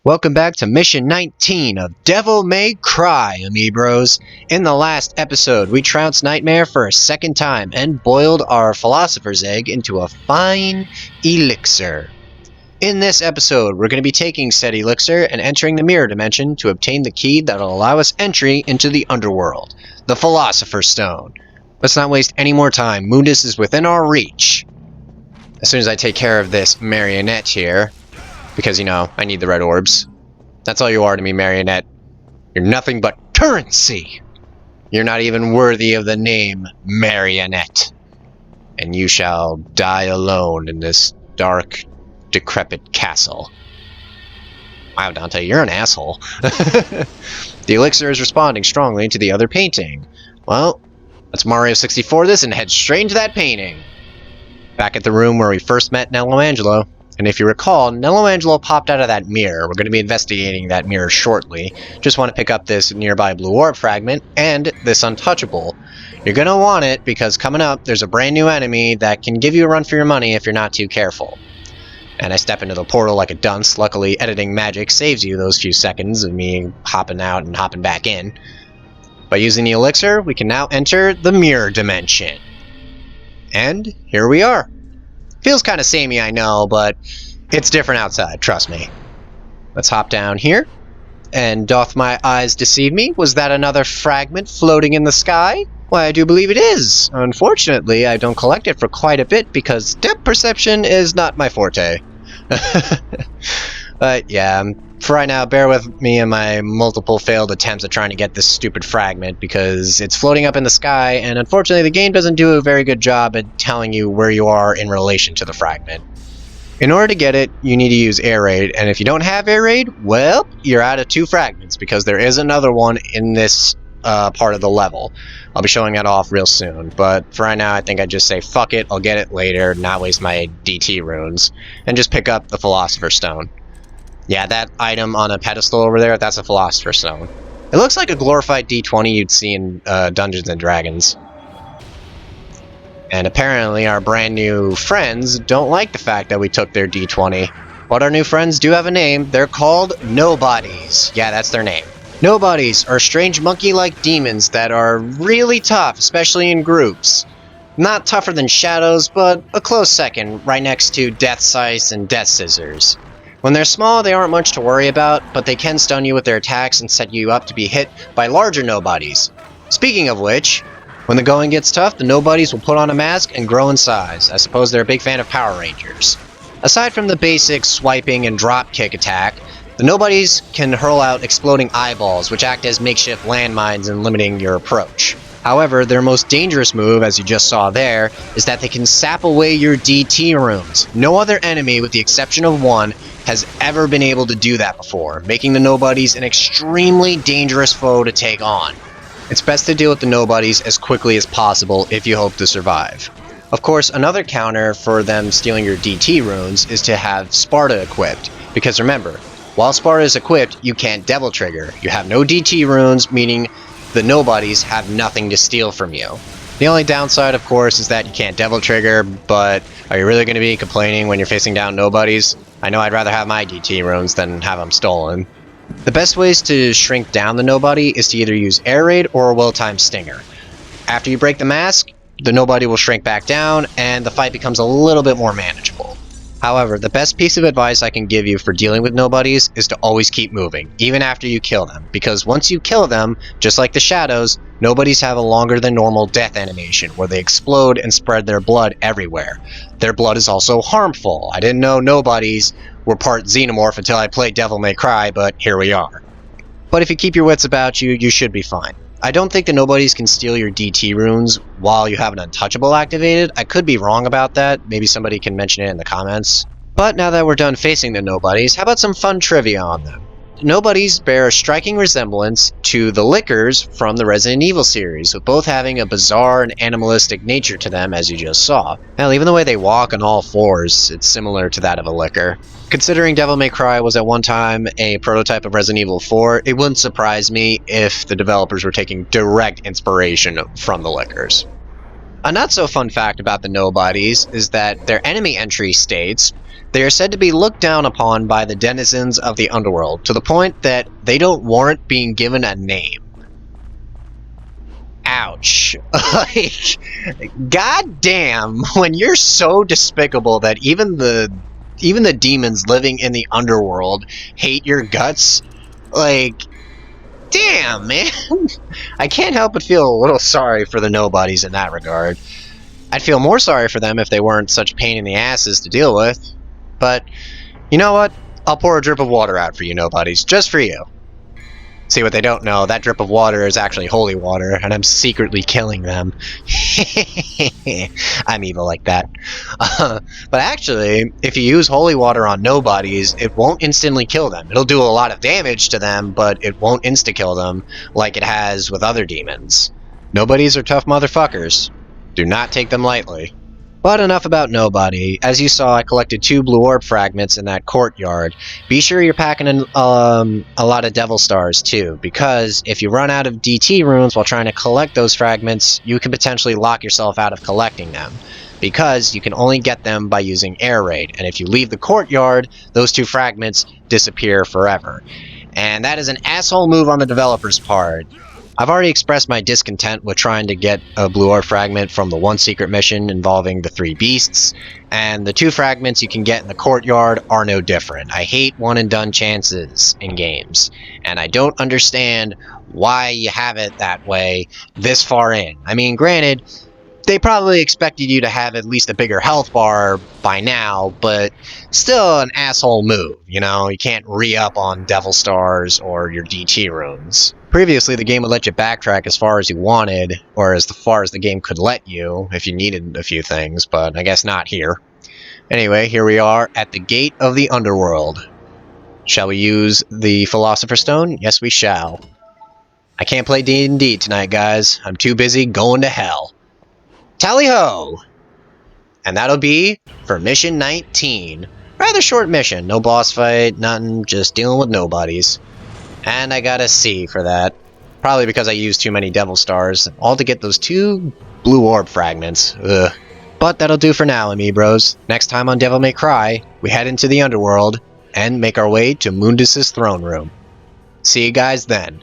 Welcome back to Mission 19 of Devil May Cry, Amiibros. In the last episode, we trounced Nightmare for a second time and boiled our Philosopher's Egg into a fine elixir. In this episode, we're going to be taking said elixir and entering the mirror dimension to obtain the key that'll allow us entry into the underworld, the Philosopher's Stone. Let's not waste any more time. Mundus is within our reach. As soon as I take care of this marionette here, because, you know, I need the red orbs. That's all you are to me, marionette. You're nothing but currency. You're not even worthy of the name marionette. And you shall die alone in this dark, decrepit castle. Wow, Dante, you're an asshole. The elixir is responding strongly to the other painting. Well, let's Mario 64 this and head straight into that painting. Back at the room where we first met Nello Angelo. And if you recall, Nello Angelo popped out of that mirror. We're going to be investigating that mirror shortly. Just want to pick up this nearby blue orb fragment and this untouchable. You're going to want it because coming up, there's a brand new enemy that can give you a run for your money if you're not too careful. And I step into the portal like a dunce. Luckily, editing magic saves you those few seconds of me hopping out and hopping back in. By using the elixir, we can now enter the mirror dimension. And here we are. Feels kind of samey, I know, but it's different outside, trust me. Let's hop down here. And doth my eyes deceive me? Was that another fragment floating in the sky? Why, I do believe it is. Unfortunately, I don't collect it for quite a bit because depth perception is not my forte. But yeah, for right now, bear with me in my multiple failed attempts at trying to get this stupid fragment because it's floating up in the sky, and unfortunately the game doesn't do a very good job at telling you where you are in relation to the fragment. In order to get it, you need to use air raid, and if you don't have air raid, well, you're out of 2 fragments because there is another one in this part of the level. I'll be showing that off real soon, but for right now I think I'd just say fuck it, I'll get it later, not waste my DT runes, and just pick up the Philosopher's Stone. Yeah, that item on a pedestal over there, that's a Philosopher's Stone. It looks like a glorified D20 you'd see in Dungeons & Dragons. And apparently our brand new friends don't like the fact that we took their D20. But our new friends do have a name. They're called Nobodies. Yeah, that's their name. Nobodies are strange monkey-like demons that are really tough, especially in groups. Not tougher than Shadows, but a close second, right next to Death Scythe and Death Scissors. When they're small, they aren't much to worry about, but they can stun you with their attacks and set you up to be hit by larger nobodies. Speaking of which, when the going gets tough, the nobodies will put on a mask and grow in size. I suppose they're a big fan of Power Rangers. Aside from the basic swiping and drop kick attack, the nobodies can hurl out exploding eyeballs, which act as makeshift landmines in limiting your approach. However, their most dangerous move, as you just saw there, is that they can sap away your DT runes. No other enemy, with the exception of one, has ever been able to do that before, making the nobodies an extremely dangerous foe to take on. It's best to deal with the nobodies as quickly as possible if you hope to survive. Of course, another counter for them stealing your DT runes is to have Sparta equipped, because remember, while Sparta is equipped, you can't Devil Trigger. You have no DT runes, meaning the nobodies have nothing to steal from you. The only downside, of course, is that you can't Devil Trigger, but are you really going to be complaining when you're facing down nobodies? I know I'd rather have my DT runes than have them stolen. The best ways to shrink down the nobody is to either use Air Raid or Well-Timed Stinger. After you break the mask, the nobody will shrink back down, and the fight becomes a little bit more manageable. However, the best piece of advice I can give you for dealing with nobodies is to always keep moving, even after you kill them, because once you kill them, just like the Shadows, nobodies have a longer than normal death animation, where they explode and spread their blood everywhere. Their blood is also harmful. I didn't know nobodies were part xenomorph until I played Devil May Cry, but here we are. But if you keep your wits about you, you should be fine. I don't think the nobodies can steal your DT runes while you have an untouchable activated. I could be wrong about that. Maybe somebody can mention it in the comments. But now that we're done facing the nobodies, how about some fun trivia on them? Nobodies bear a striking resemblance to the Lickers from the Resident Evil series, with both having a bizarre and animalistic nature to them, as you just saw. Hell, even the way they walk on all fours, it's similar to that of a Licker. Considering Devil May Cry was at one time a prototype of Resident Evil 4, it wouldn't surprise me if the developers were taking direct inspiration from the Lickers. A not so fun fact about the nobodies is that their enemy entry states They are said to be looked down upon by the denizens of the underworld, to the point that they don't warrant being given a name. Ouch. Like, goddamn, when you're so despicable that even the demons living in the underworld hate your guts, like, damn, man. I can't help but feel a little sorry for the nobodies in that regard. I'd feel more sorry for them if they weren't such pain in the asses to deal with. But, you know what? I'll pour a drip of water out for you nobodies, just for you. See, what they don't know, that drip of water is actually holy water, and I'm secretly killing them. I'm evil like that. But actually, if you use holy water on nobodies, it won't instantly kill them. It'll do a lot of damage to them, but it won't insta-kill them like it has with other demons. Nobodies are tough motherfuckers. Do not take them lightly. But enough about nobody. As you saw, I collected 2 blue orb fragments in that courtyard. Be sure you're packing in a lot of devil stars too, because if you run out of DT runes while trying to collect those fragments, you can potentially lock yourself out of collecting them, because you can only get them by using air raid, and if you leave the courtyard, those 2 fragments disappear forever. And that is an asshole move on the developer's part. I've already expressed my discontent with trying to get a blue orb fragment from the one secret mission involving the 3 beasts, and the 2 fragments you can get in the courtyard are no different. I hate one and done chances in games, and I don't understand why you have it that way this far in. I mean, granted, they probably expected you to have at least a bigger health bar by now, but still an asshole move, you know? You can't re-up on Devil Stars or your DT runes. Previously, the game would let you backtrack as far as you wanted, or as far as the game could let you, if you needed a few things, but I guess not here. Anyway, here we are at the gate of the underworld. Shall we use the Philosopher's Stone? Yes, we shall. I can't play D&D tonight, guys. I'm too busy going to hell. Tally-ho! And that'll be for mission 19. Rather short mission, no boss fight, nothing, just dealing with nobodies. And I got a C for that. Probably because I used too many devil stars, all to get those 2 blue orb fragments. Ugh. But that'll do for now, Amiibros. Next time on Devil May Cry, we head into the underworld and make our way to Mundus's throne room. See you guys then.